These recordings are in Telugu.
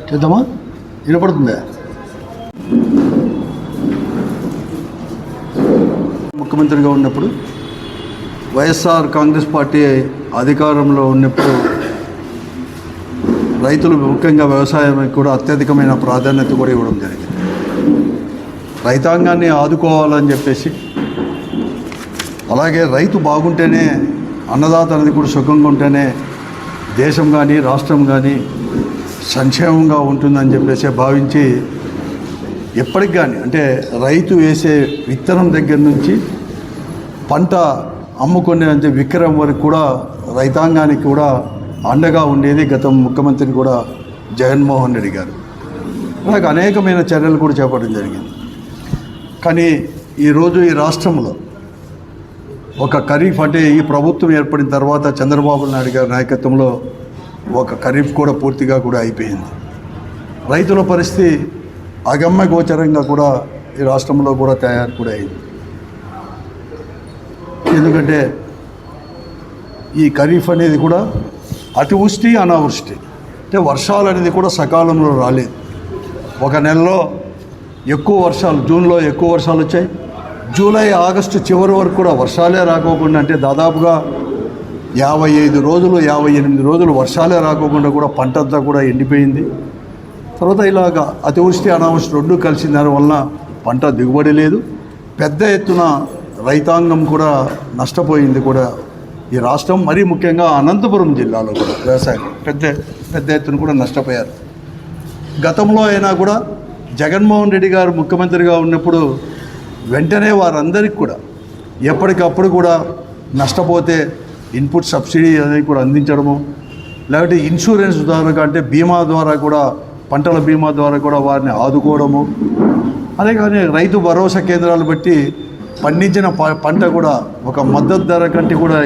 చేద్దామా? వినపడుతుందా? ముఖ్యమంత్రిగా ఉన్నప్పుడు వైఎస్ఆర్ కాంగ్రెస్ పార్టీ అధికారంలో ఉన్నప్పుడు రైతులు ముఖ్యంగా వ్యవసాయానికి కూడా అత్యధికమైన ప్రాధాన్యత కూడా ఇవ్వడం జరిగింది. రైతాంగాన్ని ఆదుకోవాలని చెప్పేసి, అలాగే రైతు బాగుంటేనే అన్నదాత అనేది కూడా సుఖంగా ఉంటేనే దేశం కానీ రాష్ట్రం కానీ సంక్షేమంగా ఉంటుందని చెప్పేసి భావించి ఎప్పటికి కానీ అంటే రైతు వేసే విత్తనం దగ్గర నుంచి పంట అమ్ముకునే అంటే విక్రయం వరకు కూడా రైతాంగానికి కూడా అండగా ఉండేది గత ముఖ్యమంత్రి కూడా జగన్మోహన్ రెడ్డి గారు. అలాగే అనేకమైన చర్యలు కూడా చేపట్టడం జరిగింది. కానీ ఈరోజు ఈ రాష్ట్రంలో ఒక ఖరీఫ్ అంటే ఈ ప్రభుత్వం ఏర్పడిన తర్వాత చంద్రబాబు నాయుడు గారి నాయకత్వంలో ఒక ఖరీఫ్ కూడా పూర్తిగా కూడా అయిపోయింది. రైతుల పరిస్థితి అగమ్య గోచరంగా కూడా ఈ రాష్ట్రంలో కూడా తయారు కూడా అయింది. ఎందుకంటే ఈ ఖరీఫ్ అనేది కూడా అతివృష్టి అనావృష్టి అంటే వర్షాలు అనేది కూడా సకాలంలో రాలేదు. ఒక నెలలో ఎక్కువ వర్షాలు, జూన్లో ఎక్కువ వర్షాలు వచ్చాయి. జూలై ఆగస్టు చివరి వరకు కూడా వర్షాలే రాకోకుండా అంటే దాదాపుగా 55 రోజులు 58 రోజులు వర్షాలే రాకోకుండా కూడా పంట అంతా కూడా ఎండిపోయింది. తర్వాత ఇలాగ అతివృష్టి అనావృష్టి రెండు కలిసిన దానివల్ల పంట దిగుబడి లేదు. పెద్ద ఎత్తున రైతాంగం కూడా నష్టపోయింది కూడా ఈ రాష్ట్రం. మరీ ముఖ్యంగా అనంతపురం జిల్లాలో కూడా వ్యవసాయం పెద్ద ఎత్తున కూడా నష్టపోయారు. గతంలో అయినా కూడా జగన్మోహన్ రెడ్డి గారు ముఖ్యమంత్రిగా ఉన్నప్పుడు వెంటనే వారందరికీ కూడా ఎప్పటికప్పుడు కూడా నష్టపోతే ఇన్పుట్ సబ్సిడీ అనేది కూడా అందించడము, లేకపోతే ఇన్సూరెన్స్ ద్వారా అంటే బీమా ద్వారా కూడా పంటల బీమా ద్వారా కూడా వారిని ఆదుకోవడము, అదే కానీ రైతు భరోసా కేంద్రాలు బట్టి పండించిన పంట కూడా ఒక మద్దతు ధర కంటే కూడా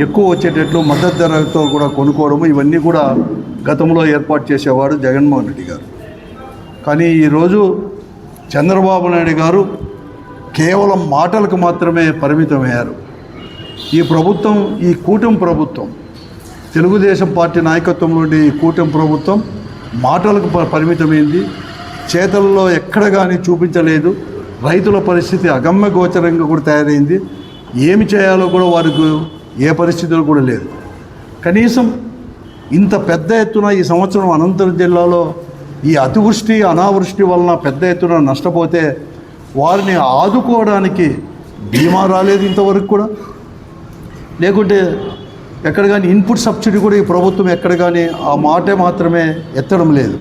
ఎక్కువ వచ్చేటట్లు మద్దతు ధరతో కూడా కొనుక్కోవడము, ఇవన్నీ కూడా గతంలో ఏర్పాటు చేసేవాడు జగన్మోహన్ రెడ్డి గారు. కానీ ఈరోజు చంద్రబాబు నాయుడు గారు కేవలం మాటలకు మాత్రమే పరిమితమయ్యారు. ఈ ప్రభుత్వం, ఈ కూటమి ప్రభుత్వం, తెలుగుదేశం పార్టీ నాయకత్వంలోని ఈ కూటమి ప్రభుత్వం మాటలకు పరిమితమైంది, చేతల్లో ఎక్కడ కానీ చూపించలేదు. రైతుల పరిస్థితి అగమ్య గోచరంగా కూడా తయారైంది. ఏమి చేయాలో కూడా వారికి ఏ పరిస్థితులు కూడా లేదు. కనీసం ఇంత పెద్ద ఎత్తున ఈ సంవత్సరం అనంతపురం జిల్లాలో ఈ అతివృష్టి అనావృష్టి వలన పెద్ద ఎత్తున నష్టపోతే వారిని ఆదుకోవడానికి బీమా రాలేదు ఇంతవరకు కూడా, లేకుంటే ఎక్కడ కానీ ఇన్పుట్ సబ్సిడీ కూడా ఈ ప్రభుత్వం ఎక్కడ కానీ ఆ మాటే మాత్రమే ఎత్తడం లేదు.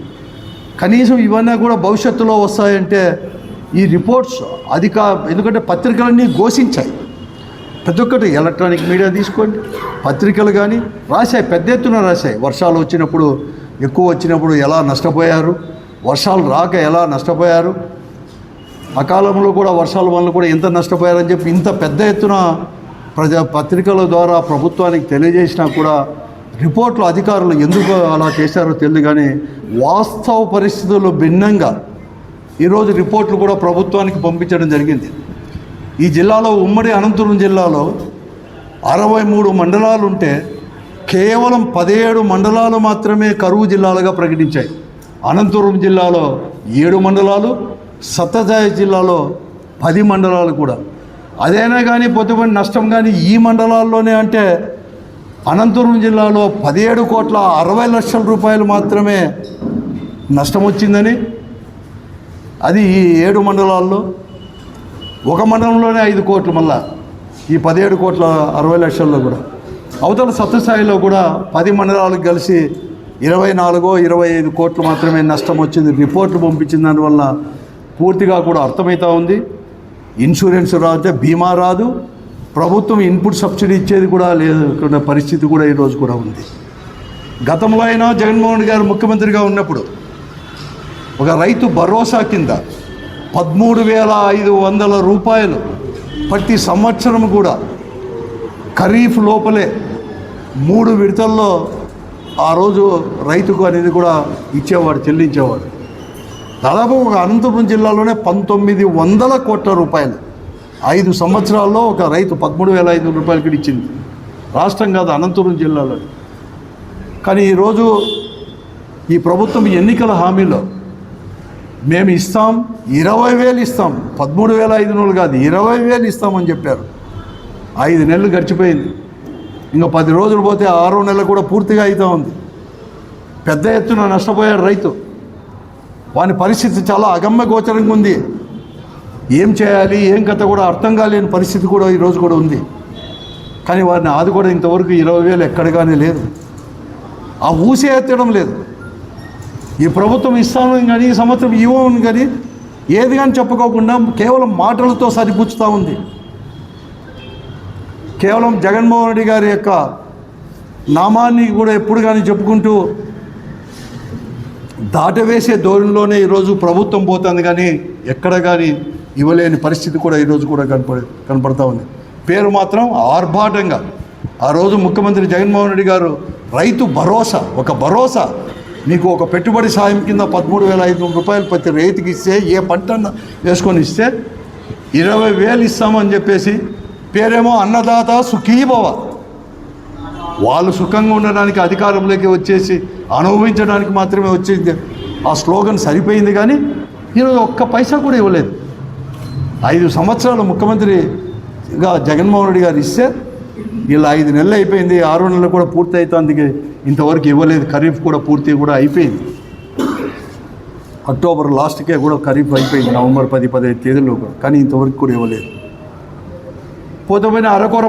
కనీసం ఇవన్నీ కూడా భవిష్యత్తులో వస్తాయంటే ఈ రిపోర్ట్స్ ఎందుకంటే పత్రికలన్నీ ఘోషించాయి. ప్రతి ఒక్కటి ఎలక్ట్రానిక్ మీడియా తీసుకోండి, పత్రికలు కానీ రాశాయి, పెద్ద ఎత్తున రాశాయి. వర్షాలు వచ్చినప్పుడు ఎక్కువ వచ్చినప్పుడు ఎలా నష్టపోయారు, వర్షాలు రాక ఎలా నష్టపోయారు, అకాలంలో కూడా వర్షాల వల్ల కూడా ఎంత నష్టపోయారని చెప్పి ఇంత పెద్ద ఎత్తున పత్రికల ద్వారా ప్రభుత్వానికి తెలియజేసినా కూడా రిపోర్ట్లు అధికారులు ఎందుకు అలా చేశారో తెలియదు. కానీ వాస్తవ పరిస్థితుల్లో భిన్నంగా ఈరోజు రిపోర్ట్లు కూడా ప్రభుత్వానికి పంపించడం జరిగింది. ఈ జిల్లాలో ఉమ్మడి అనంతపురం జిల్లాలో 63 మండలాలు ఉంటే కేవలం 17 మండలాలు మాత్రమే కరువు జిల్లాలుగా ప్రకటించాయి. అనంతపురం జిల్లాలో 7 మండలాలు, సత్యసాయి జిల్లాలో 10 మండలాలు కూడా. అదైనా కానీ పొద్దుపడి నష్టం కానీ ఈ మండలాల్లోనే అంటే అనంతపురం జిల్లాలో 17,60,00,000 రూపాయలు మాత్రమే నష్టం వచ్చిందని, అది ఈ 7 మండలాల్లో. ఒక మండలంలోనే 5 కోట్లు, మళ్ళా ఈ 17,60,00,000 కూడా. అవతల సత్యసాయిలో కూడా 10 మండలాలకు కలిసి 24-25 కోట్లు మాత్రమే నష్టం వచ్చింది. రిపోర్ట్లు పంపించిన దానివల్ల పూర్తిగా కూడా అర్థమవుతూ ఉంది. ఇన్సూరెన్స్ రాదు, బీమా రాదు, ప్రభుత్వం ఇన్పుట్ సబ్సిడీ ఇచ్చేది కూడా లేదు పరిస్థితి కూడా ఈరోజు కూడా ఉంది. గతంలో అయినా జగన్మోహన్ గారు ముఖ్యమంత్రిగా ఉన్నప్పుడు ఒక రైతు భరోసా కింద 13,500 రూపాయలు ప్రతి సంవత్సరం కూడా ఖరీఫ్ లోపలే 3 విడతల్లో ఆ రోజు రైతుకు అనేది కూడా ఇచ్చేవాడు, చెల్లించేవాడు. దాదాపు ఒక అనంతపురం జిల్లాలోనే 1,900 కోట్ల రూపాయలు 5 సంవత్సరాల్లో ఒక రైతు 13,500 రూపాయలకి ఇచ్చింది. రాష్ట్రం కాదు, అనంతపురం జిల్లాలో. కానీ ఈరోజు ఈ ప్రభుత్వం ఎన్నికల హామీలో మేము ఇస్తాం 20,000 ఇస్తాం, 13,500 కాదు 20,000 ఇస్తామని చెప్పారు. 5 నెలలు గడిచిపోయింది. ఇంకా 10 రోజులు పోతే 6వ నెల కూడా పూర్తిగా అవుతూ ఉంది. పెద్ద ఎత్తున నష్టపోయాడు రైతు. వాని పరిస్థితి చాలా అగమ్య గోచరంగా ఉంది. ఏం చేయాలి ఏం కథ కూడా అర్థం కాలేని పరిస్థితి కూడా ఈరోజు కూడా ఉంది. కానీ వారిని ఆదుకోవడం ఇంతవరకు 20,000 ఎక్కడగానే లేదు. ఆ ఊసే ఎత్తడం లేదు. ఈ ప్రభుత్వం ఇస్తాను కానీ ఈ సంవత్సరం ఇవ్వను కానీ ఏది కానీ చెప్పుకోకుండా కేవలం మాటలతో సరిపుచ్చుతూ ఉంది. కేవలం జగన్మోహన్ రెడ్డి గారి యొక్క నామాన్ని కూడా ఎప్పుడు కానీ చెప్పుకుంటూ దాటవేసే ధోరణిలోనే ఈరోజు ప్రభుత్వం పోతుంది. కానీ ఎక్కడ కానీ ఇవ్వలేని పరిస్థితి కూడా ఈరోజు కూడా కనపడతా ఉంది. పేరు మాత్రం ఆర్భాటంగా ఆ రోజు ముఖ్యమంత్రి జగన్మోహన్ రెడ్డి గారు రైతు భరోసా, ఒక భరోసా మీకు ఒక పెట్టుబడి సాయం కింద 13,500 రూపాయలు ప్రతి రైతుకి ఇస్తే, ఏ పంట వేసుకొని ఇస్తే 20,000 ఇస్తామని చెప్పేసి పేరేమో అన్నదాత సుఖీభవ. వాళ్ళు సుఖంగా ఉండడానికి అధికారంలోకి వచ్చేసి అనుభవించడానికి మాత్రమే వచ్చింది. ఆ స్లోగన్ సరిపోయింది. కానీ ఈరోజు ఒక్క పైసా కూడా ఇవ్వలేదు. 5 సంవత్సరాలు ముఖ్యమంత్రిగా జగన్మోహన్ రెడ్డి గారు ఇస్తే ఇలా 5 నెలలు అయిపోయింది. 6వ నెలలు కూడా పూర్తి అవుతుంది. ఇంతవరకు ఇవ్వలేదు. ఖరీఫ్ కూడా పూర్తి కూడా అయిపోయింది. అక్టోబర్ లాస్ట్కే కూడా ఖరీఫ్ అయిపోయింది. నవంబర్ 10-15 తేదీలో కూడా. కానీ ఇంతవరకు కూడా ఇవ్వలేదు. పోతే అరకొర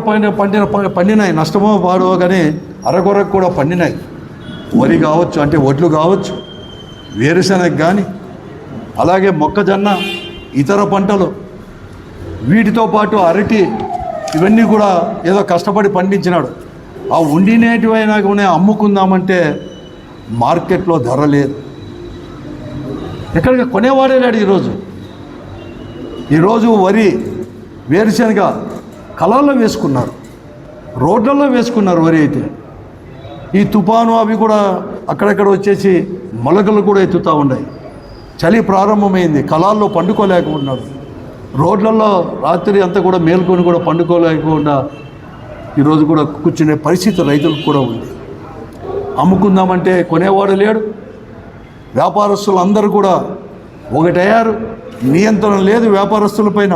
పండినాయి. నష్టమో వాడో కానీ అరకొరకు కూడా పండినాయి. వరి కావచ్చు, అంటే వడ్లు కావచ్చు, వేరుశనగ కానీ, అలాగే మొక్కజొన్న, ఇతర పంటలు, వీటితో పాటు అరటి, ఇవన్నీ కూడా ఏదో కష్టపడి పండించినాడు. ఆ ఉండినేటివైనా కూడా అమ్ముకుందామంటే మార్కెట్లో ధర లేదు. ఎక్కడికి కొనేవాడే లేడు. ఈరోజు వరి, వేరుశనగ కళాల్లో వేసుకున్నారు, రోడ్లలో వేసుకున్నారు. వరి అయితే ఈ తుఫాను అవి కూడా అక్కడక్కడ వచ్చేసి మొలకలు కూడా ఎత్తుతూ ఉన్నాయి. చలి ప్రారంభమైంది. కళాల్లో పండుకోలేకపోతున్నాడు. రోడ్లలో రాత్రి అంతా కూడా మేల్కొని కూడా పండుకోలేకుండా ఈరోజు కూడా కూర్చునే పరిస్థితి రైతులకు కూడా ఉంది. అమ్ముకుందామంటే కొనేవాడు లేడు. వ్యాపారస్తులు అందరూ కూడా ఒకటయ్యారు. నియంత్రణ లేదు వ్యాపారస్తులపైన,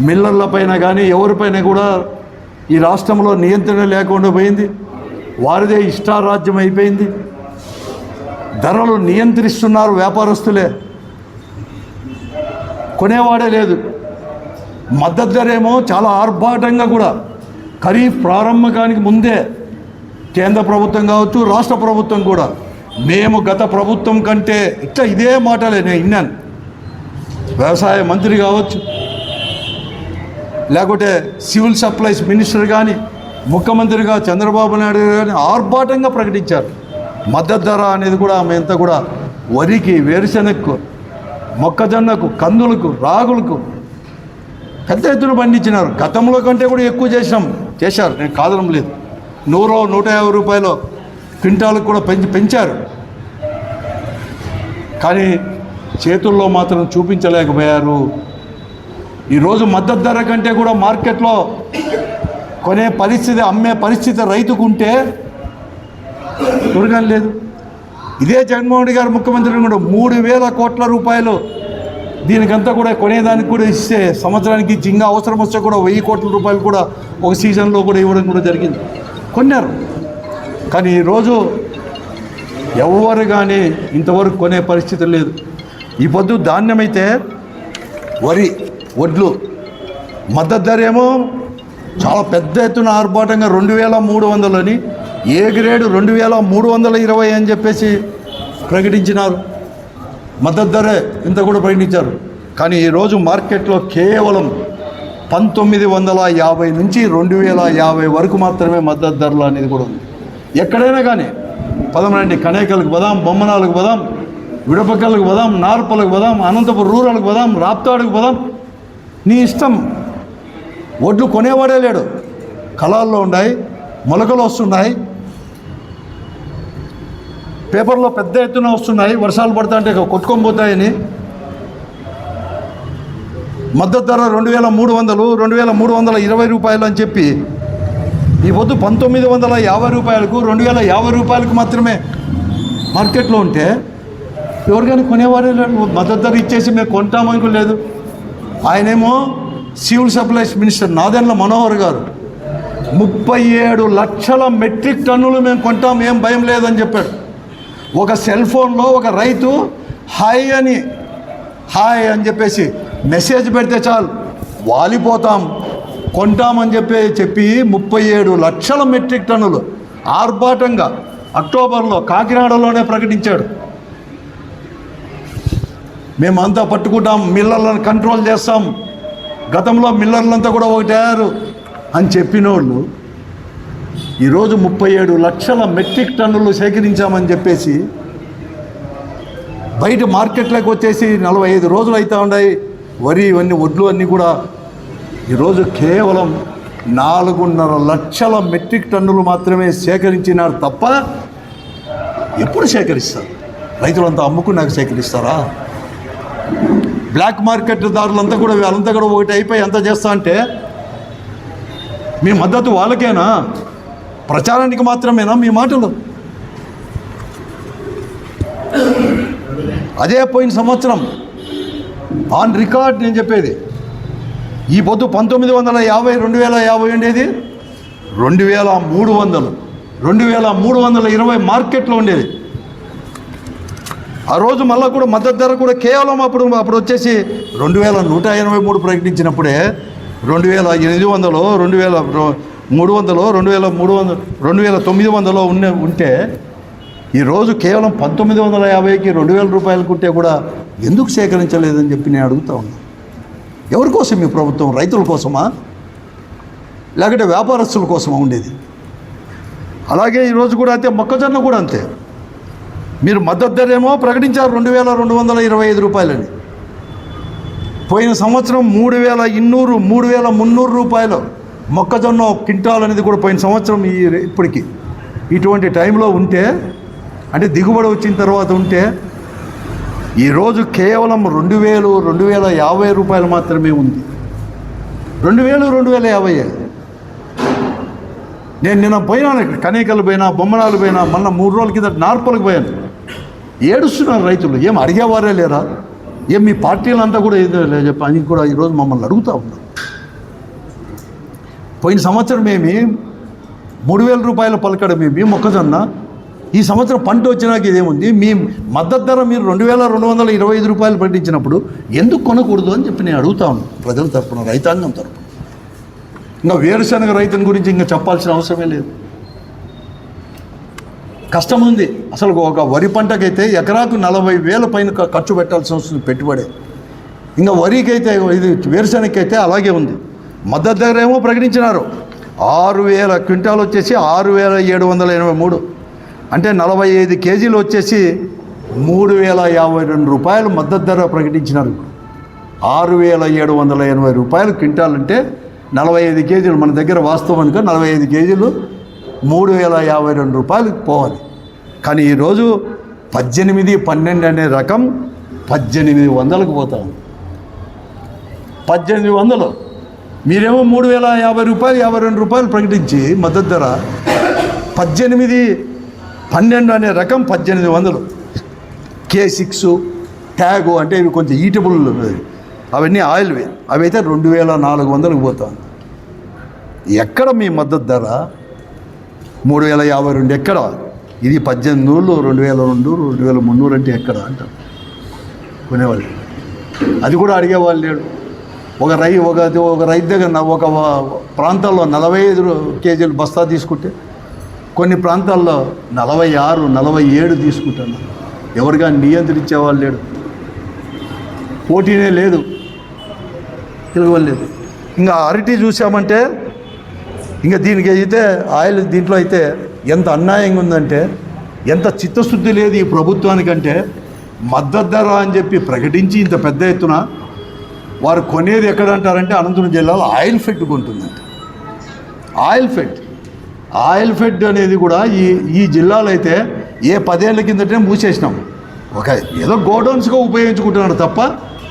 మిల్లర్లపైన కానీ ఎవరిపైన కూడా ఈ రాష్ట్రంలో నియంత్రణ లేకుండా పోయింది. వారిదే ఇష్టారాజ్యం అయిపోయింది. ధరలు నియంత్రిస్తున్నారు వ్యాపారస్తులే, కొనేవాడే లేదు. మద్దతు ధర ఏమో చాలా ఆర్భాటంగా కూడా ఖరీఫ్ ప్రారంభకానికి ముందే కేంద్ర ప్రభుత్వం కావచ్చు, రాష్ట్ర ప్రభుత్వం కూడా మేము గత ప్రభుత్వం కంటే ఇట్లా ఇదే మాటలే నేను విన్నాను. వ్యవసాయ మంత్రి కావచ్చు, లేకుంటే సివిల్ సప్లైస్ మినిస్టర్ కానీ, ముఖ్యమంత్రిగా చంద్రబాబు నాయుడు కానీ ఆర్భాటంగా ప్రకటించారు. మద్దతు ధర అనేది కూడా ఆమె ఎంత కూడా వరికి, వేరుశనగకు, మొక్కజొన్నకు, కందులకు, రాగులకు పెద్ద ఎత్తున పండించినారు. గతంలో కంటే కూడా ఎక్కువ చేశారు. నేను కాదనం లేదు. 100-150 రూపాయలు క్వింటాలకు కూడా పెంచారు. కానీ చేతుల్లో మాత్రం చూపించలేకపోయారు. ఈరోజు మద్దతు ధర కంటే కూడా మార్కెట్లో కొనే పరిస్థితి, అమ్మే పరిస్థితి రైతుకుంటే దొరకని లేదు. ఇదే జగన్మోహన్ రెడ్డి గారు ముఖ్యమంత్రి కూడా 3,000 కోట్ల రూపాయలు దీనికంతా కూడా కొనేదానికి కూడా ఇస్తే, సంవత్సరానికి ఇంకా అవసరం వస్తే కూడా 1,000 కోట్ల రూపాయలు కూడా ఒక సీజన్లో కూడా ఇవ్వడం కూడా జరిగింది. కొన్నారు. కానీ ఈరోజు ఎవరు కానీ ఇంతవరకు కొనే పరిస్థితి లేదు. ఈ పొద్దు ధాన్యం అయితే వరి, వడ్లు మద్దతు ధర ఏమో చాలా పెద్ద ఎత్తున ఆర్భాటంగా 2,300 అని, ఏ గ్రేడు 2,320 అని చెప్పేసి ప్రకటించినారు. మద్దతు ధరే ఇంత కూడా ప్రకటించారు. కానీ ఈరోజు మార్కెట్లో కేవలం 1,950 నుంచి 2,050 వరకు మాత్రమే మద్దతు ధరలు అనేది కూడా ఉంది. ఎక్కడైనా కానీ పదమనండి, కనేకలకు పోదాం, బొమ్మనాలకు పోదాం, విడపక్కలకు పోదాం, నార్పలకు పోదాం, అనంతపురం రూరల్కి పోదాం, రాప్తాడుకు పోదాం, నీ ఇష్టం. వడ్లు కొనేవాడే లేడు. కళాల్లో ఉన్నాయి, మొలకలు వస్తున్నాయి, పేపర్లో పెద్ద ఎత్తున వస్తున్నాయి. వర్షాలు పడతా అంటే కొట్టుకొని పోతాయని. మద్దతు ధర 2,300, 2,320 రూపాయలు అని చెప్పి ఈ పొద్దు 1,950 రూపాయలకు, 2,050 రూపాయలకు మాత్రమే మార్కెట్లో ఉంటే ఎవరికైనా కొనేవారే లేడు. మద్దతు ధర ఇచ్చేసి మేము కొంటామని కూడా లేదు. ఆయనేమో civil supplies minister Nadendla Manohar గారు 37 లక్షల మెట్రిక్ టన్నులు మేము కొంటాం, ఏం భయం లేదని చెప్పాడు. ఒక సెల్ ఫోన్లో ఒక రైతు హాయ్ అని చెప్పేసి మెసేజ్ పెడితే చాలు వాలిపోతాం, కొంటామని చెప్పి 37 లక్షల మెట్రిక్ టన్నులు ఆర్భాటంగా అక్టోబర్లో కాకినాడలోనే ప్రకటించాడు. మేమంతా పట్టుకుంటాం, మిల్లర్లను కంట్రోల్ చేస్తాం, గతంలో మిల్లర్లంతా కూడా ఒకటారు అని చెప్పిన వాళ్ళు ఈరోజు 37 లక్షల మెట్రిక్ టన్నులు సేకరించామని చెప్పేసి బయట మార్కెట్లోకి వచ్చేసి 45 రోజులు అవుతూ ఉన్నాయి. వరి ఇవన్నీ వడ్లు అన్నీ కూడా ఈరోజు కేవలం 4.5 లక్షల మెట్రిక్ టన్నులు మాత్రమే సేకరించినారు తప్ప ఎప్పుడు సేకరిస్తారు? రైతులంతా అమ్ముకున్నాక సేకరిస్తారా? బ్లాక్ మార్కెట్ దారులంతా కూడా వాళ్ళంతా కూడా ఒకటి అయిపోయి ఎంత చేస్తా అంటే మీ మద్దతు వాళ్ళకేనా? ప్రచారానికి మాత్రమేనా మీ మాటలు? అదే పోయిన సంవత్సరం ఆన్ రికార్డ్ నేను చెప్పేది, ఈ పొద్దు 1950 2050 ఉండేది 2320 మార్కెట్లో ఉండేది. ఆ రోజు మళ్ళీ కూడా మద్దతు ధర కూడా కేవలం అప్పుడు వచ్చేసి 2183 ప్రకటించినప్పుడే 2800 2300 2900 ఉంటే ఈరోజు కేవలం 1950కి 2000 రూపాయలకు ఉంటే కూడా ఎందుకు సేకరించలేదని చెప్పి నేను అడుగుతా ఉన్నాను. ఎవరి కోసం ఈ ప్రభుత్వం? రైతుల కోసమా లేకపోతే వ్యాపారస్తుల కోసమా ఉండేది? అలాగే ఈరోజు కూడా అంతే, మొక్కజొన్న కూడా అంతే. మీరు మద్దతు ధర ఏమో ప్రకటించారు 2225 రూపాయలని. పోయిన సంవత్సరం 3200 3300 రూపాయలు మొక్కజొన్న క్వింటాల్ అనేది కూడా పోయిన సంవత్సరం ఇప్పటికి ఇటువంటి టైంలో ఉంటే, అంటే దిగుబడి వచ్చిన తర్వాత ఉంటే ఈరోజు కేవలం 2050 రూపాయలు మాత్రమే ఉంది. 2050. నేను నిన్న పోయినాను, కనేకలు పోయినా, బొమ్మనాలు పోయినా, మొన్న 3 రోజుల కింద నార్పలకు పోయాను. ఏడుస్తున్నారు రైతులు. ఏం అడిగేవారే లేరా? ఏం మీ పార్టీలంతా కూడా ఏదో చెప్పి అని కూడా ఈరోజు మమ్మల్ని అడుగుతూ ఉన్నారు. పోయిన సంవత్సరం ఏమి 3000 రూపాయల పలకడమేమి మొక్కజొన్న, ఈ సంవత్సరం పంట వచ్చినాక ఇదేముంది? మీ మద్దతు ధర మీరు 2225 రూపాయలు ప్రకటించినప్పుడు ఎందుకు కొనకూడదు అని చెప్పి నేను అడుగుతా ఉన్నాను ప్రజల తరపున, రైతాంగం తరపున. ఇంకా వేరుశనగ రైతుని గురించి ఇంకా చెప్పాల్సిన అవసరమే లేదు. కష్టం ఉంది. అసలు ఒక వరి పంటకైతే ఎకరాకు 40,000 పైన ఖర్చు పెట్టాల్సి వస్తుంది పెట్టుబడి. ఇంకా వరికైతే, ఇది వేరుశనగకైతే అలాగే ఉంది. మద్దతు ధర ఏమో ప్రకటించినారు 6000 క్వింటాలు వచ్చేసి 6783, అంటే 45 కేజీలు వచ్చేసి 3052 రూపాయలు మద్దతు ధర ప్రకటించినారు. 6780 రూపాయలు క్వింటాల్ అంటే 45 కేజీలు మన దగ్గర వాస్తవానికి 45 కేజీలు 3052 రూపాయలకు పోవాలి. కానీ ఈరోజు 18 12 అనే రకం 1800కు పోతాం. 1800 మీరేమో 3050 రూపాయలు 52 రూపాయలు ప్రకటించి మద్దతు ధర, 18 12 అనే రకం 1800. K6 ట్యాగు అంటే ఇవి కొంచెం ఈటబుల్, అవన్నీ ఆయిల్వే, అవి అయితే 2400కు పోతాం. ఎక్కడ మీ మద్దతు ధర? 3052 ఎక్కడ? ఇది 1800, 2002, 2300 అంటే ఎక్కడ అంటారు కొనేవాళ్ళు. అది కూడా అడిగేవాళ్ళు లేడు. ఒక రైతు దగ్గర ఒక ప్రాంతాల్లో 45 కేజీలు బస్తా తీసుకుంటే కొన్ని ప్రాంతాల్లో 46, 47 తీసుకుంటున్నారు. ఎవరిగా నియంత్రించేవాళ్ళు లేడు. పోటీనే లేదు, తిరగలేదు. ఇంకా అరటి చూసామంటే ఇంకా దీనికి అయితే ఆయిల్, దీంట్లో అయితే ఎంత అన్యాయంగా ఉందంటే, ఎంత చిత్తశుద్ధి లేదు ఈ ప్రభుత్వానికంటే. మద్దతు ధర అని చెప్పి ప్రకటించి ఇంత పెద్ద ఎత్తున వారు కొనేది ఎక్కడంటారంటే అనంతపురం జిల్లాలో ఆయిల్ ఫెడ్ కొంటుందంట. ఆయిల్ ఫెడ్ అనేది కూడా ఈ జిల్లాలో అయితే ఏ 10 ఏళ్ళ కిందటే మూసేసినాం. ఒక ఏదో గోడౌన్స్గా ఉపయోగించుకుంటున్నాడు తప్ప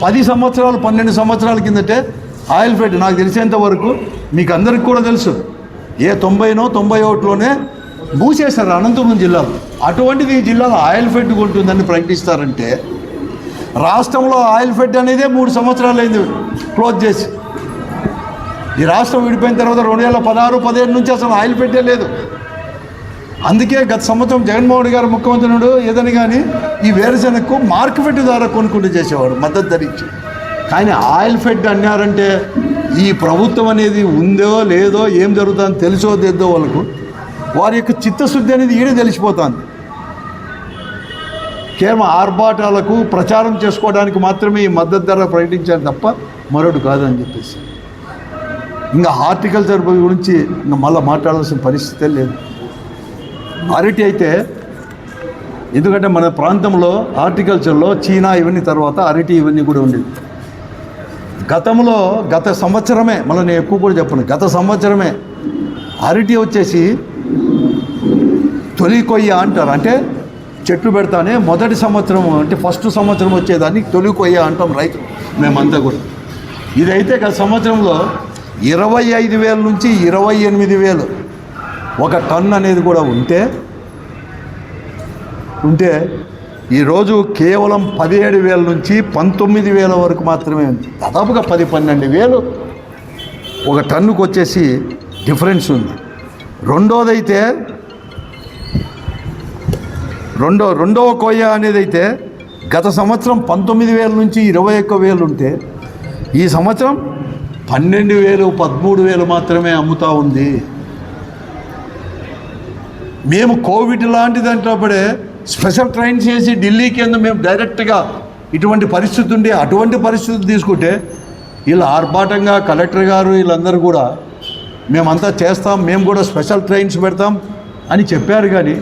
10 సంవత్సరాలు 12 సంవత్సరాల కిందటే ఆయిల్ ఫెడ్ నాకు తెలిసేంత వరకు, మీకు అందరికి కూడా తెలుసు, ఏ 90నో 91లోనే మూసేశారు అనంతపురం జిల్లాలో. అటువంటిది ఈ జిల్లాలో ఆయిల్ ఫెడ్ ఉంటుందని ప్రకటిస్తారంటే, రాష్ట్రంలో ఆయిల్ ఫెడ్ అనేదే 3 సంవత్సరాలు అయింది క్లోజ్ చేసి. ఈ రాష్ట్రం విడిపోయిన తర్వాత 2016-17 నుంచి అసలు ఆయిల్ ఫెడ్డే లేదు. అందుకే గత సంవత్సరం జగన్మోహన్ గారు ముఖ్యమంత్రి ఏదని కానీ ఈ వేరుశెనగకు మార్కెట్ ద్వారా కొనుక్కుంటూ చేసేవాడు మద్దతు ధరించి. కానీ ఆయిల్ ఫెడ్ అన్నారంటే ఈ ప్రభుత్వం అనేది ఉందో లేదో, ఏం జరుగుతుందో తెలుసో తెద్దో వాళ్ళకు, వారి యొక్క చిత్తశుద్ధి అనేది ఈడే తెలిసిపోతుంది. కేవలం ఆర్భాటాలకు ప్రచారం చేసుకోవడానికి మాత్రమే ఈ మద్దతు ధర ప్రకటించారు తప్ప మరొకటి కాదని చెప్పేసి. ఇంకా హార్టికల్చర్ గురించి ఇంకా మళ్ళీ మాట్లాడాల్సిన పరిస్థితే లేదు. అరటి అయితే, ఎందుకంటే మన ప్రాంతంలో హార్టికల్చర్లో చీనా ఇవన్నీ తర్వాత అరటి ఇవన్నీ కూడా ఉండేది. గత సంవత్సరమే, మళ్ళీ నేను ఎక్కువ కూడా చెప్పను, గత సంవత్సరమే అరటి వచ్చేసి తొలి కొయ్య అంటారు. అంటే చెట్లు పెడతానే మొదటి సంవత్సరం, అంటే ఫస్ట్ సంవత్సరం వచ్చేదాన్ని తొలి కొయ్య అంటాం రైతులు మేమంతా కూడా. ఇదైతే గత సంవత్సరంలో 25,000 నుంచి 28,000 ఒక టన్ అనేది కూడా ఉంటే ఈరోజు కేవలం 17,000 నుంచి 19,000 వరకు మాత్రమే ఉంది. దాదాపుగా 10-12,000 ఒక టన్నుకు వచ్చేసి డిఫరెన్స్ ఉంది. రెండోదైతే రెండవ కొయ్య అనేది అయితే గత సంవత్సరం 19,000 నుంచి 21,000 ఉంటే ఈ సంవత్సరం 12,000, 13,000 మాత్రమే అమ్ముతూ ఉంది. మేము కోవిడ్ లాంటి దాంట్లోపడే స్పెషల్ ట్రైన్ చేసి ఢిల్లీకి ఎందుకు మేము డైరెక్ట్గా ఇటువంటి పరిస్థితి ఉండి అటువంటి పరిస్థితి తీసుకుంటే వీళ్ళు ఆర్భాటంగా కలెక్టర్ గారు వీళ్ళందరూ కూడా మేమంతా చేస్తాం, మేము కూడా స్పెషల్ ట్రైన్స్ పెడతాం అని చెప్పారు. కానీ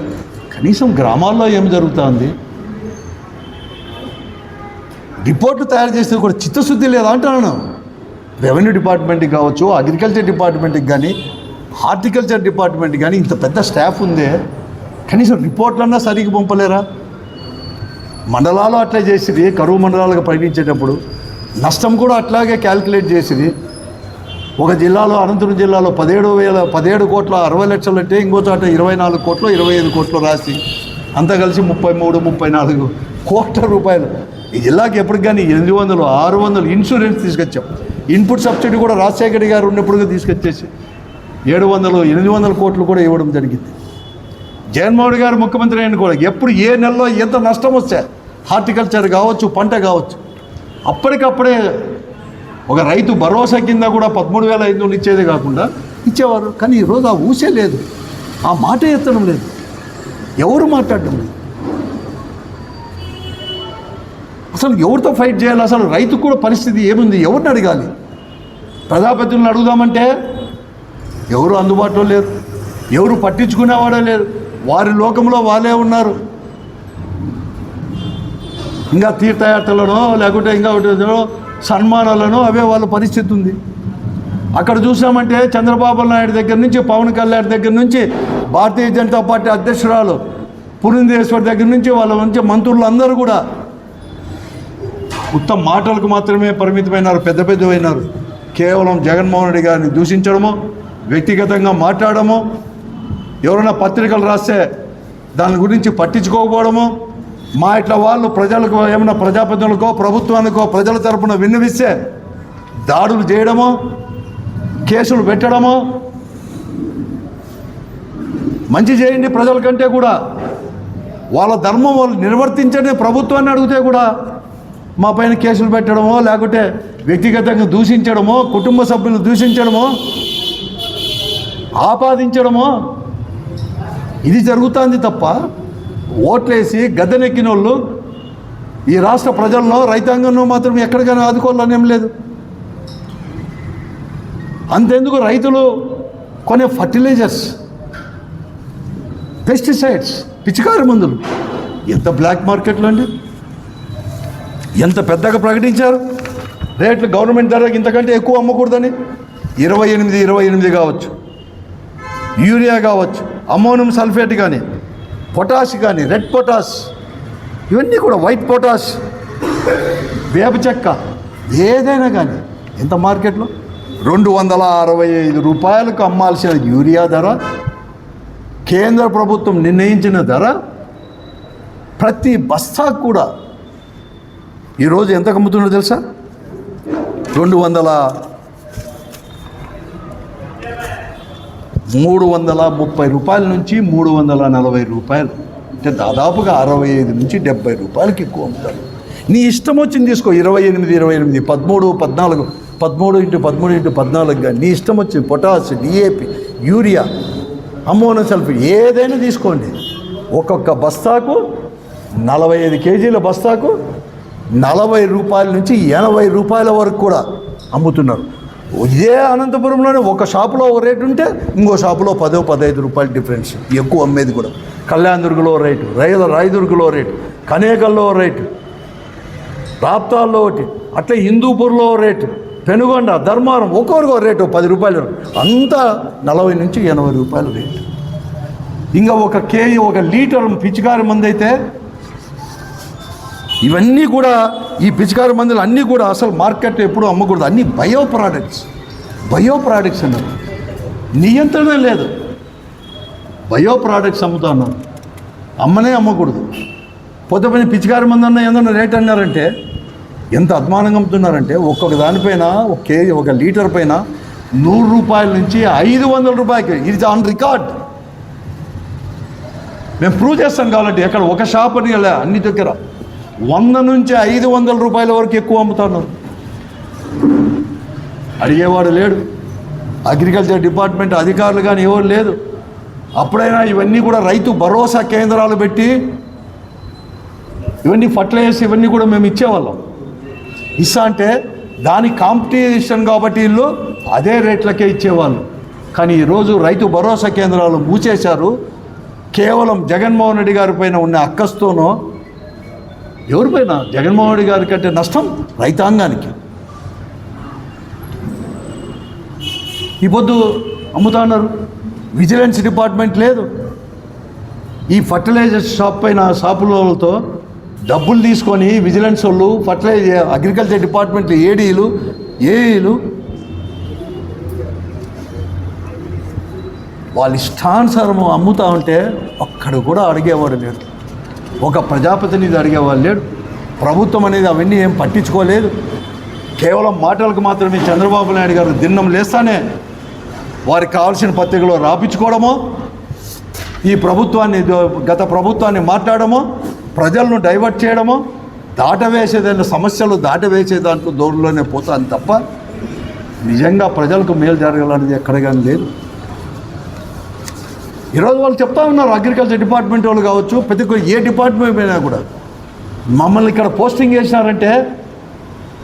కనీసం గ్రామాల్లో ఏం జరుగుతుంది, రిపోర్టు తయారు చేస్తే కూడా చిత్తశుద్ధి లేదా అంటున్నాను. రెవెన్యూ డిపార్ట్మెంట్కి కావచ్చు, అగ్రికల్చర్ డిపార్ట్మెంట్కి కానీ, హార్టికల్చర్ డిపార్ట్మెంట్ కానీ ఇంత పెద్ద స్టాఫ్ ఉందే, కనీసం రిపోర్ట్లన్నా సరిగ్గా పంపలేరా? మండలాలు అట్లా చేసిరి, కరువు మండలాలకు ప్రకటించేటప్పుడు నష్టం కూడా అట్లాగే క్యాల్కులేట్ చేసిరి. ఒక జిల్లాలో, అనంతపురం జిల్లాలో 17 కోట్ల 60 లక్షలు అంటే ఇంకో చోట 24 కోట్లు 25 కోట్లు రాసి అంతా కలిసి 33-34 కోట్ల రూపాయలు. ఈ జిల్లాకి ఎప్పటికి కానీ 800, 600 ఇన్సూరెన్స్ తీసుకొచ్చాం. ఇన్పుట్ సబ్సిడీ కూడా రాజశేఖర్ గారు ఉన్నప్పుడు తీసుకొచ్చేసి 700-800 కోట్లు కూడా ఇవ్వడం జరిగింది. జగన్మోహన్ గారు ముఖ్యమంత్రి అయిన కూడా ఎప్పుడు ఏ నెలలో ఎంత నష్టం వస్తే హార్టికల్చర్ కావచ్చు, పంట కావచ్చు, అప్పటికప్పుడే ఒక రైతు భరోసా కింద కూడా 13,500 ఇచ్చేదే కాకుండా ఇచ్చేవారు. కానీ ఈరోజు ఆ ఊసే లేదు, ఆ మాట ఎత్తడం లేదు, ఎవరు మాట్లాడడం లేదు. అసలు ఎవరితో ఫైట్ చేయాలి? అసలు రైతు కూడా పరిస్థితి ఏముంది? ఎవరిని అడగాలి? ప్రజాప్రతినిధులను అడుగుదామంటే ఎవరు అందుబాటులో లేరు, ఎవరు పట్టించుకునేవాడే లేరు. వారి లోకంలో వాళ్ళే ఉన్నారు. ఇంకా తీర్థయాత్రలను లేకుంటే ఇంకా సన్మానాలను అవే వాళ్ళ పరిస్థితి ఉంది. అక్కడ చూసామంటే చంద్రబాబు నాయుడు దగ్గర నుంచి, పవన్ కళ్యాణ్ దగ్గర నుంచి, భారతీయ జనతా పార్టీ అధ్యక్షురాలు పురంధేశ్వరి దగ్గర నుంచి, వాళ్ళ నుంచి మంత్రులు అందరూ కూడా ఉత్తమ మాటలకు మాత్రమే పరిమితమైనారు, పెద్దవైనారు. కేవలం జగన్మోహన్ రెడ్డి గారిని దూషించడము, వ్యక్తిగతంగా మాట్లాడము, ఎవరైనా పత్రికలు రాస్తే దాని గురించి పట్టించుకోకపోవడము, మా ఇట్లా వాళ్ళు ప్రజలకు ఏమైనా ప్రజాప్రతినిధులకో ప్రభుత్వానికో ప్రజల తరపున విన్నవిస్తే దాడులు చేయడము, కేసులు పెట్టడము. మంచి చేయండి ప్రజల కంటే కూడా, వాళ్ళ ధర్మం వాళ్ళు నిర్వర్తించండి ప్రభుత్వాన్ని అడిగితే కూడా మా పైన కేసులు పెట్టడమో, లేకుంటే వ్యక్తిగతంగా దూషించడమో, కుటుంబ సభ్యులను దూషించడమో, ఆపాదించడమో ఇది జరుగుతుంది తప్ప ఓట్లేసి గద్దెనెక్కిన వాళ్ళు ఈ రాష్ట్ర ప్రజల్లో, రైతాంగంలో మాత్రం ఎక్కడికైనా ఆదుకోవాలని ఏం లేదు. అంతెందుకు రైతులు కొనే ఫర్టిలైజర్స్, పెస్టిసైడ్స్, పిచికారి మందులు ఎంత బ్లాక్ మార్కెట్లో అండి, ఎంత పెద్దగా ప్రకటించారు రేట్లు. గవర్నమెంట్ ధర ఇంతకంటే ఎక్కువ అమ్మకూడదని 28 కావచ్చు, యూరియా కావచ్చు, అమ్మోనియం సల్ఫేట్ కానీ, పొటాష్ కానీ, రెడ్ పొటాష్, ఇవన్నీ కూడా వైట్ పొటాష్, వేప చెక్క, ఏదైనా కానీ ఎంత మార్కెట్లో 265 రూపాయలకు అమ్మాల్సిన యూరియా ధర కేంద్ర ప్రభుత్వం నిర్ణయించిన ధర ప్రతి బస్తాకు కూడా ఈరోజు ఎంతకు అమ్ముతున్నారో తెలుసా? 330 రూపాయల నుంచి 340 రూపాయలు, అంటే దాదాపుగా 65 నుంచి 70 రూపాయలకి ఎక్కువ అమ్ముతారు. నీ ఇష్టం వచ్చింది తీసుకో, 28, 13, 14, 13x14 నీ ఇష్టం వచ్చింది. Potash, DAP, urea, ammonium sulphate ఏదైనా తీసుకోండి. ఒక్కొక్క బస్తాకు 45 కేజీల బస్తాకు 40 రూపాయల నుంచి 80 రూపాయల వరకు కూడా అమ్ముతున్నారు. ఇదే అనంతపురంలోనే ఒక షాపులో ఒక రేటు ఉంటే ఇంకో షాపులో 10-15 రూపాయలు డిఫరెన్స్ ఎక్కువ అమ్మేది కూడా. కళ్యాణదుర్గలో రేటు, రాయదుర్గలో రేటు, కనేకల్లో రేటు, రాప్తాల్లో ఒకటి, అట్లా హిందూపూర్లో రేటు, పెనుగొండ, ధర్మారం ఒక్కొక్కరికో రేటు 10 రూపాయలు, అంతా 40 నుంచి 80 రూపాయలు రేటు. ఇంకా ఒక కేజీ, ఒక లీటర్ పిచికారి మందు అయితే ఇవన్నీ కూడా ఈ పిచికారి మందులు అన్నీ కూడా అసలు మార్కెట్ ఎప్పుడు అమ్మకూడదు. అన్నీ బయో ప్రోడక్ట్స్ అన్నారు. నియంత్రణ లేదు. బయో ప్రోడక్ట్స్ అమ్ముతా ఉన్నారు. అమ్మనే అమ్మకూడదు. పొద్దుపైన పిచికారి మందు అన్న ఏదన్నా రేట్ అన్నారంటే ఎంత అద్మానంగా అమ్ముతున్నారంటే ఒక్కొక్క దానిపైన ఒక లీటర్ పైన 100 రూపాయల నుంచి 500 రూపాయలకి. ఇది ఆన్ రికార్డ్. మేము ప్రూవ్ చేస్తాం కాబట్టి ఎక్కడ ఒక షాప్ అని అన్ని దగ్గర 100 నుంచి 500 రూపాయల వరకు ఎక్కువ అమ్ముతున్నారు. అడిగేవాడు లేడు. అగ్రికల్చర్ డిపార్ట్మెంట్ అధికారులు కానీ ఎవరు లేదు. అప్పుడైనా ఇవన్నీ కూడా రైతు భరోసా కేంద్రాలు పెట్టి ఇవన్నీ ఫర్టిలైజర్స్ ఇవన్నీ కూడా మేము ఇచ్చేవాళ్ళం. అంటే దాని కాంపిటీషన్ కాబట్టి వీళ్ళు అదే రేట్లకే ఇచ్చేవాళ్ళు. కానీ ఈరోజు రైతు భరోసా కేంద్రాలు మూసేశారు. కేవలం జగన్మోహన్ రెడ్డి గారి పైన ఉన్న అక్కస్తోనో ఎవరిపైన, జగన్మోహన్ రెడ్డి గారి కంటే నష్టం రైతాంగానికి. ఈ పొద్దు అమ్ముతా ఉన్నారు. విజిలెన్స్ డిపార్ట్మెంట్ లేదు. ఈ ఫర్టిలైజర్ షాపులతో డబ్బులు తీసుకొని విజిలెన్స్ వాళ్ళు, అగ్రికల్చర్ డిపార్ట్మెంట్ ఏడీలు, ఏఈలు వాళ్ళు ఇష్టానుసారం అమ్ముతా ఉంటే ఒక్కడు కూడా అడిగేవాడు లేడు. ఒక ప్రజాప్రతినిధి అడిగేవాళ్ళు లేడు. ప్రభుత్వం అనేది అవన్నీ ఏం పట్టించుకోలేదు. కేవలం మాటలకు మాత్రమే చంద్రబాబు నాయుడు గారు దిన్నం లేస్తానే వారికి కావాల్సిన పత్రికలో రాపించుకోవడమో, ఈ ప్రభుత్వాన్ని, గత ప్రభుత్వాన్ని మాట్లాడమో, ప్రజలను డైవర్ట్ చేయడమో, దాటవేసేదైనా సమస్యలు దాటవేసేదానికి దూరంలోనే పోతాను తప్ప నిజంగా ప్రజలకు మేలు జరగాలనేది ఎక్కడ కానీ లేదు. ఈరోజు వాళ్ళు చెప్తా ఉన్నారు, అగ్రికల్చర్ డిపార్ట్మెంట్ వాళ్ళు కావచ్చు, ప్రతి ఏ డిపార్ట్మెంట్ అయినా కూడా మమ్మల్ని ఇక్కడ పోస్టింగ్ చేసినారంటే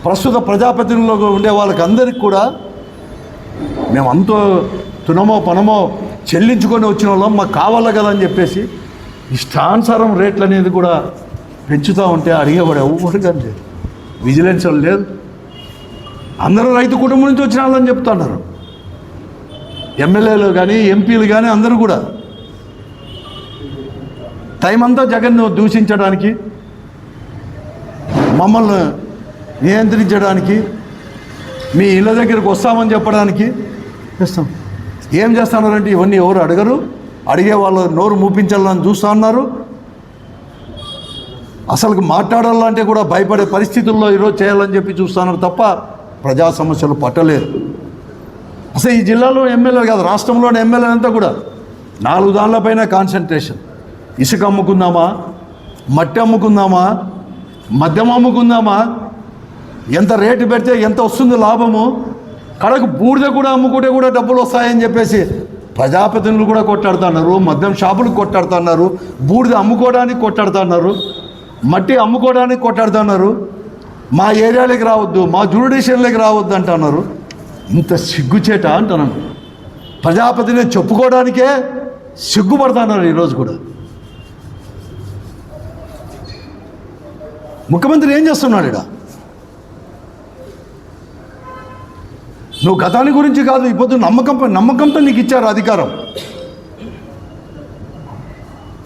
ప్రస్తుత ప్రజాప్రతినిధుల్లో ఉండే వాళ్ళకి అందరికీ కూడా మేము అంతో తునమో పనమో చెల్లించుకొని వచ్చిన వాళ్ళం, మాకు కావాలి కదా అని చెప్పేసి ఇష్టానుసారం రేట్లు అనేది కూడా పెంచుతూ ఉంటే అడిగేవాడు ఎవరు కానీ లేదు. విజిలెన్స్ వాళ్ళు లేదు. అందరూ రైతు కుటుంబం నుంచి వచ్చిన వాళ్ళని చెప్తున్నారు. ఎమ్మెల్యేలు కానీ ఎంపీలు కానీ అందరూ కూడా టైం అంతా జగన్ను దూషించడానికి, మమ్మల్ని నియంత్రించడానికి, మీ ఇళ్ళ దగ్గరికి వస్తామని చెప్పడానికి చేస్తాం. ఏం చేస్తున్నారంటే ఇవన్నీ ఎవరు అడగరు. అడిగే వాళ్ళు నోరు మూపించాలని చూస్తూ ఉన్నారు. అసలు మాట్లాడాలంటే కూడా భయపడే పరిస్థితుల్లో ఈరోజు చేయాలని చెప్పి చూస్తున్నారు తప్ప ప్రజా సమస్యలు పట్టలేదు. అసలు ఈ జిల్లాలో ఎమ్మెల్యే కాదు, రాష్ట్రంలోని ఎమ్మెల్యే అంతా కూడా 4 దానిలపైన కాన్సన్ట్రేషన్. ఇసుక అమ్ముకుందామా, మట్టి అమ్ముకుందామా, మద్యం అమ్ముకుందామా, ఎంత రేటు పెడితే ఎంత వస్తుంది లాభము, కడకు బూడిద కూడా అమ్ముకుంటే కూడా డబ్బులు వస్తాయని చెప్పేసి ప్రజాప్రతినిధులు కూడా కొట్టాడుతున్నారు. మద్యం షాపులకు కొట్టాడుతున్నారు. బూడిద అమ్ముకోవడానికి కొట్టాడుతున్నారు. మట్టి అమ్ముకోవడానికి కొట్టాడుతున్నారు. మా ఏరియాలోకి రావద్దు, మా జ్యూరిడిక్షన్లోకి రావద్దు అంటున్నారు. ఇంత సిగ్గుచేట అంటున్నాను. ప్రజాప్రతినిధి చెప్పుకోవడానికే సిగ్గుపడుతున్నారు ఈరోజు కూడా. ముఖ్యమంత్రి ఏం చేస్తున్నాడు ఇక్కడ? నువ్వు గతాన్ని గురించి కాదు, ఇప్పుడు నమ్మకంతో నీకు ఇచ్చారు అధికారం.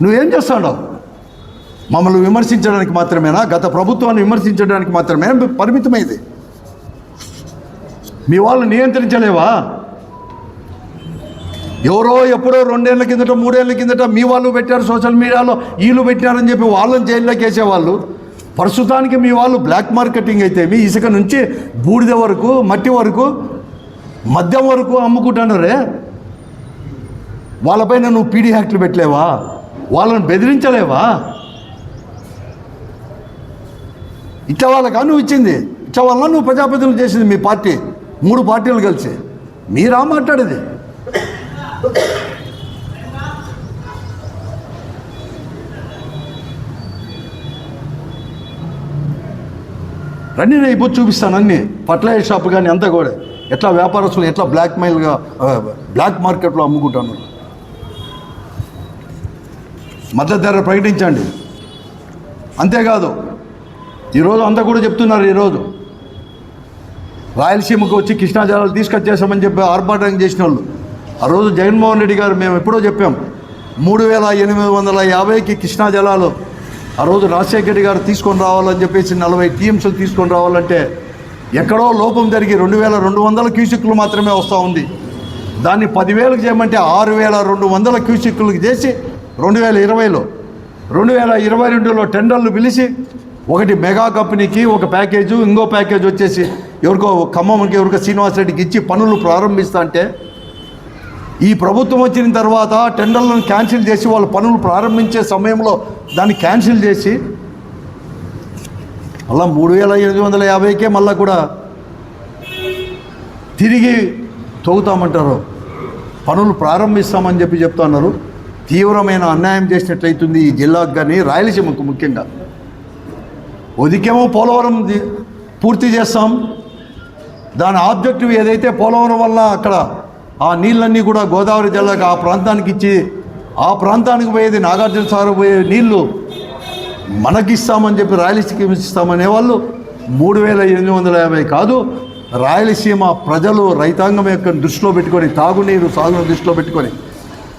నువ్వేం చేస్తావు? మమ్మల్ని విమర్శించడానికి మాత్రమేనా? గత ప్రభుత్వాన్ని విమర్శించడానికి మాత్రమే పరిమితమైంది. మీ వాళ్ళని నియంత్రించలేవా? ఎవరో ఎప్పుడో 2 ఏళ్ల కిందట 3 ఏళ్ల కిందట మీ వాళ్ళు పెట్టారు సోషల్ మీడియాలో, వీళ్ళు పెట్టారని చెప్పి వాళ్ళని జైల్లోకి వేసేవాళ్ళు. ప్రస్తుతానికి మీ వాళ్ళు బ్లాక్ మార్కెటింగ్ అయితే మీ ఇసుక నుంచి బూడిద వరకు, మట్టి వరకు, మద్యం వరకు అమ్ముకుంటున్నారే. వాళ్ళపైన నువ్వు పీడీ యాక్ట్లు పెట్టలేవా? వాళ్ళని బెదిరించలేవా? ఇట్లా వాళ్ళకా నువ్వు ఇచ్చింది? ఇట్లా వల్ల నువ్వు ప్రజాప్రతినిధులు చేసింది మీ పార్టీ, 3 పార్టీలు కలిసి. మీరా మాట్లాడేది? రండి, నేను ఇప్పుడు చూపిస్తాను అన్నీ. ఫర్టిలైజర్ షాప్ కానీ అంతా కూడా ఎట్లా వ్యాపారస్తులు ఎట్లా బ్లాక్ మార్కెట్లో అమ్ముకుంటాను. మద్దతు ధర ప్రకటించండి. అంతేకాదు ఈరోజు అంతా కూడా చెప్తున్నారు, ఈరోజు రాయలసీమకు వచ్చి కృష్ణా జలాలు తీసుకొచ్చేసామని చెప్పి ఆర్భాటం చేసిన వాళ్ళు. ఆ రోజు జగన్మోహన్ రెడ్డి గారు మేము ఎప్పుడో చెప్పాం 3850కి కృష్ణా జలాలు ఆ రోజు రాజశేఖర రెడ్డి గారు తీసుకొని రావాలని చెప్పేసి 40 టీఎంసీలు తీసుకొని రావాలంటే ఎక్కడో లోపం జరిగి 2200 క్యూసెక్లు మాత్రమే వస్తూ ఉంది. దాన్ని 10,000కి చేయమంటే 6200 క్యూసెక్లకు చేసి 2020లో 2022లో టెండర్లు పిలిచి ఒకటి మెగా కంపెనీకి ఒక ప్యాకేజు, ఇంకో ప్యాకేజ్ వచ్చేసి ఎవరికో ఖమ్మంకి ఎవరికో శ్రీనివాసరెడ్డికి ఇచ్చి పనులు ప్రారంభిస్తా అంటే ఈ ప్రభుత్వం వచ్చిన తర్వాత టెండర్లను క్యాన్సిల్ చేసి వాళ్ళు పనులు ప్రారంభించే సమయంలో దాన్ని క్యాన్సిల్ చేసి మళ్ళీ 3850కే మళ్ళీ కూడా తిరిగి తవ్వుతామంటారు, పనులు ప్రారంభిస్తామని చెప్పి చెప్తున్నారు. తీవ్రమైన అన్యాయం చేసినట్లయితుంది ఈ జిల్లాకు కానీ రాయలసీమకు ముఖ్యంగా. ఉదికేమో పోలవరం పూర్తి చేస్తాం, దాని ఆబ్జెక్టివ్ ఏదైతే పోలవరం వల్ల అక్కడ ఆ నీళ్ళన్నీ కూడా గోదావరి జిల్లాకు ఆ ప్రాంతానికి ఇచ్చి ఆ ప్రాంతానికి పోయేది నాగార్జున సాగర్ పోయే నీళ్లు మనకిస్తామని చెప్పి రాయలసీమ ఇస్తామనే వాళ్ళు 3850 కాదు, రాయలసీమ ప్రజలు రైతాంగం యొక్క దృష్టిలో పెట్టుకొని తాగునీరు సాగును దృష్టిలో పెట్టుకొని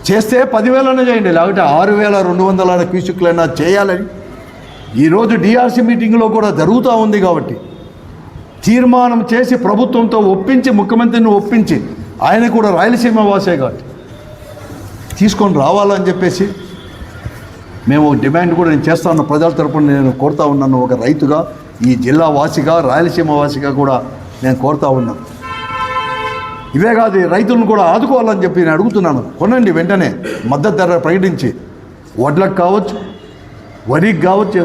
చేస్తే 10,000 చేయండి, లేకపోతే 6200 క్యూసెక్లైనా చేయాలని ఈరోజు డిఆర్సీ మీటింగ్లో కూడా జరుగుతూ ఉంది. కాబట్టి తీర్మానం చేసి ప్రభుత్వంతో ఒప్పించి ముఖ్యమంత్రిని ఒప్పించి ఆయన కూడా రాయలసీమ వాసే కాబట్టి తీసుకొని రావాలని చెప్పేసి మేము డిమాండ్ కూడా నేను చేస్తా ఉన్న ప్రజల తరపున నేను కోరుతా ఉన్నాను. ఒక రైతుగా, ఈ జిల్లా వాసిగా, రాయలసీమ వాసిగా కూడా నేను కోరుతా ఉన్నాను. ఇవే కాదు, రైతులను కూడా ఆదుకోవాలని చెప్పి నేను అడుగుతున్నాను. కొనండి వెంటనే మద్దతు ధర ప్రకటించి, వడ్లకు కావచ్చు, వరికి కావచ్చు.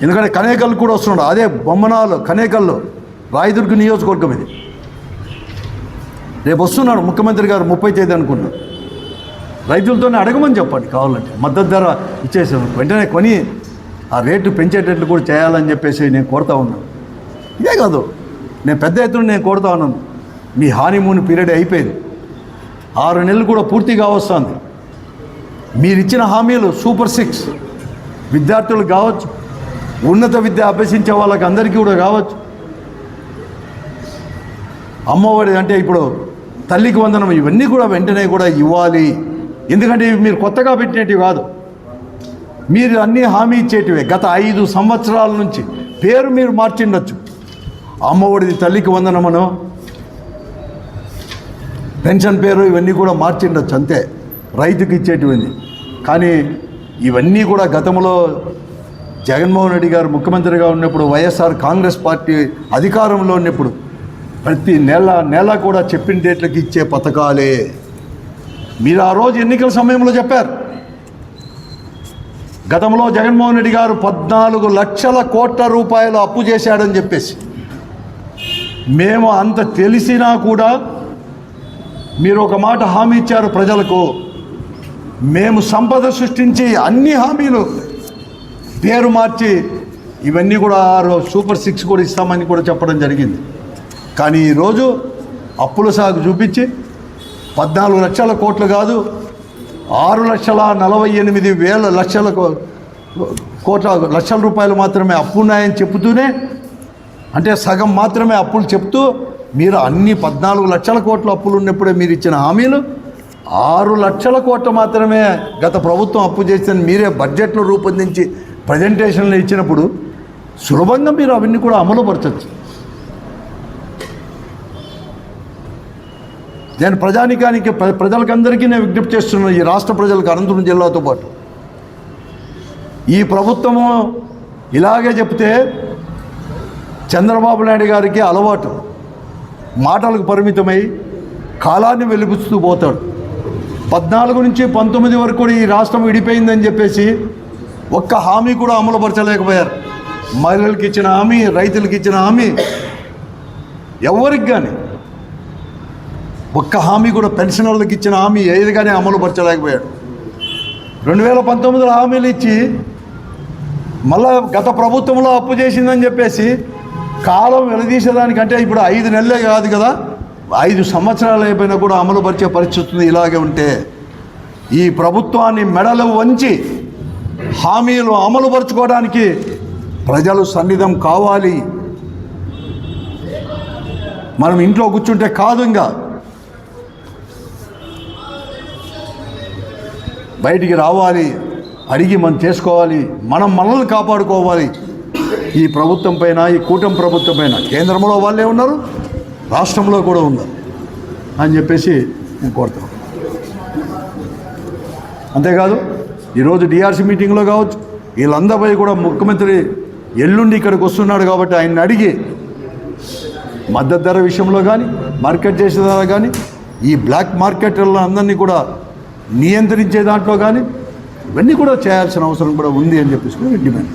ఎందుకంటే కనేకల్ కూడా వస్తున్నాడు, అదే బొమ్మనాలు కనేకల్లో రాయదుర్గ నియోజకవర్గం ఇది. రేపు వస్తున్నాడు ముఖ్యమంత్రి గారు 30 తేదీ అనుకుంటున్నాను. రైతులతోనే అడగమని చెప్పండి, కావాలంటే మద్దతు ధర ఇచ్చేసాను వెంటనే కొని ఆ రేటు పెంచేటట్లు కూడా చేయాలని చెప్పేసి నేను కోరుతా ఉన్నాను. ఇదే కాదు, నేను పెద్ద ఎత్తున నేను కోరుతా ఉన్నాను. మీ హానీమూన్ పీరియడ్ అయిపోయింది, 6 నెలలు కూడా పూర్తిగా వస్తుంది. మీరు ఇచ్చిన హామీలు సూపర్ 6 విద్యార్థులు కావచ్చు, ఉన్నత విద్య అభ్యసించే వాళ్ళకి అందరికీ కూడా కావచ్చు, అమ్మఒడి అంటే ఇప్పుడు తల్లికి వందనం, ఇవన్నీ కూడా వెంటనే కూడా ఇవ్వాలి. ఎందుకంటే ఇవి మీరు కొత్తగా పెట్టినవి కాదు, మీరు అన్నీ హామీ ఇచ్చేటివే. గత 5 సంవత్సరాల నుంచి పేరు మీరు మార్చిండొచ్చు, అమ్మఒడిది తల్లికి వందనమనో పెన్షన్ పేరు ఇవన్నీ కూడా మార్చిండొచ్చు, అంతే రైతుకి ఇచ్చేటివన్నీ. కానీ ఇవన్నీ కూడా గతంలో జగన్మోహన్ రెడ్డి గారు ముఖ్యమంత్రిగా ఉన్నప్పుడు, వైఎస్ఆర్ కాంగ్రెస్ పార్టీ అధికారంలో ఉన్నప్పుడు ప్రతి నెల కూడా చెప్పిన డేట్లకి ఇచ్చే పథకాలే. మీరు ఆ రోజు ఎన్నికల సమయంలో చెప్పారు, గతంలో జగన్మోహన్ రెడ్డి గారు 14 లక్షల కోట్ల రూపాయలు అప్పు చేశాడని చెప్పేసి. మేము అంత తెలిసినా కూడా మీరు ఒక మాట హామీ ఇచ్చారు ప్రజలకు, మేము సంపద సృష్టించి అన్ని హామీలు పేరు మార్చి ఇవన్నీ కూడా సూపర్ 6 కూడా ఇస్తామని కూడా చెప్పడం జరిగింది. కానీ ఈరోజు అప్పుల సాగు చూపించి 14 లక్షల కోట్లు కాదు, 6,48,000 లక్షల రూపాయలు మాత్రమే అప్పు ఉన్నాయని చెబుతూనే, అంటే సగం మాత్రమే అప్పులు చెప్తూ, మీరు అన్ని 14 లక్షల కోట్ల అప్పులు ఉన్నప్పుడే మీరు ఇచ్చిన హామీలు 6 లక్షల కోట్లు మాత్రమే గత ప్రభుత్వం అప్పు చేసిందని మీరే బడ్జెట్లో రూపొందించి ప్రజెంటేషన్లు ఇచ్చినప్పుడు సులభంగా మీరు అవన్నీ కూడా అమలుపరచచ్చు. నేను ప్రజానికానికి ప్రజలకందరికీ నేను విజ్ఞప్తి చేస్తున్నాను, ఈ రాష్ట్ర ప్రజలకు, అనంతపురం జిల్లాతో పాటు. ఈ ప్రభుత్వము ఇలాగే చెప్తే చంద్రబాబు నాయుడు గారికి అలవాటు మాటలకు పరిమితమై కాలాన్ని వెలిపిస్తూ పోతాడు. 14 నుంచి 19 వరకు కూడా ఈ రాష్ట్రం విడిపోయిందని చెప్పేసి ఒక్క హామీ కూడా అమలుపరచలేకపోయారు. మహిళలకు ఇచ్చిన హామీ, రైతులకు ఇచ్చిన హామీ, ఎవరికి కానీ ఒక్క హామీ కూడా, పెన్షనర్లకు ఇచ్చిన హామీ ఏది కానీ అమలుపరచలేకపోయాడు. 2019లో హామీలు ఇచ్చి మళ్ళా గత ప్రభుత్వంలో అప్పు చేసిందని చెప్పేసి కాలం వెలదీసేదానికంటే ఇప్పుడు 5 నెలలే కాదు కదా, 5 సంవత్సరాలు అయిపోయినా కూడా అమలుపరిచే పరిస్థితి ఇలాగే ఉంటే ఈ ప్రభుత్వాన్ని మెడలు వంచి హామీలు అమలుపరుచుకోవడానికి ప్రజలు సన్నిధం కావాలి. మనం ఇంట్లో కూర్చుంటే కాదు, ఇంకా బయటికి రావాలి, అడిగి మనం చేసుకోవాలి, మనల్ని కాపాడుకోవాలి. ఈ ప్రభుత్వం పైన, ఈ కూటమి ప్రభుత్వం పైన కేంద్రంలో వాళ్ళే ఉన్నారు, రాష్ట్రంలో కూడా ఉన్నారు అని చెప్పేసి నేను కోరుతున్నాను. అంతేకాదు ఈరోజు డిఆర్సీ మీటింగ్లో కావచ్చు, వీళ్ళందరిపై కూడా ముఖ్యమంత్రి ఎల్లుండి ఇక్కడికి వస్తున్నాడు కాబట్టి ఆయన్ని అడిగి మద్దతు ధర విషయంలో కానీ, మార్కెట్ చేసే ధర కానీ, ఈ బ్లాక్ మార్కెట్లలో అందరినీ కూడా నియంత్రించే దాంట్లో కానీ ఇవన్నీ కూడా చేయాల్సిన అవసరం కూడా ఉంది అని చెప్పేసి డిమాండ్.